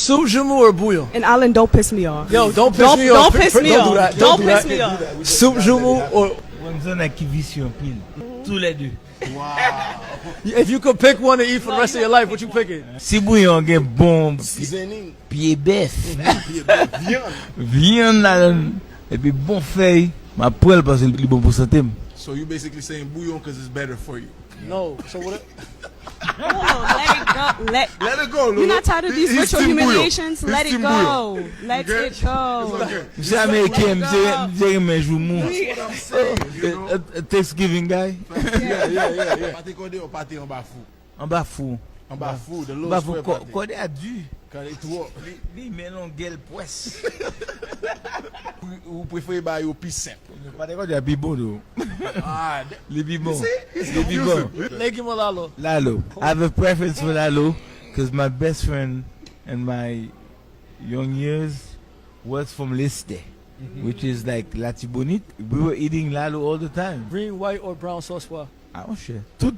Soup, Joumou, or bouillon? And Alan, don't piss me off. Yo, don't piss me off. Don't piss me Don't do off. that. Don't do piss that. me off. Soup, Joumou, or On zone à qui vicieux en pile. Tous les deux. if you could pick one to eat for the rest of your life, what you picking? Si bouillon gen bon Seasoning. pied bœuf. Viande. Viande là et puis bon feuille. Ma poêle parce que c'est bon pour santé. So you basically saying bouillon because it's better for you. No. So what? Hold on, let it go. Let it go, Lulu. You're not tired of these He's ritual team bouillon. humiliations? He's Let it team go. bouillon. Let Okay? it go. It's okay. Je suis américain, je dirais mes Joumou. That's what I'm saying, you know? A Thanksgiving guy. Yeah. Pâté cordé ou pâté en bas fou? En bas fou. En bas fou, the low En bas fou. square pâté. Cordé a dû. Quand il tout haut. Li melon gel poisse. Ou préférez bah au plus simple. Pâté cordé a bibon do. Ah, Les bibons. it's Les bibons. Lake Malalo. Lalo. I have a preference for Lalo because my best friend in my young years was from Liste, which is like Latibonite. We were eating Lalo all the time. Green, white, or brown sauce? What? I don't share. Tout.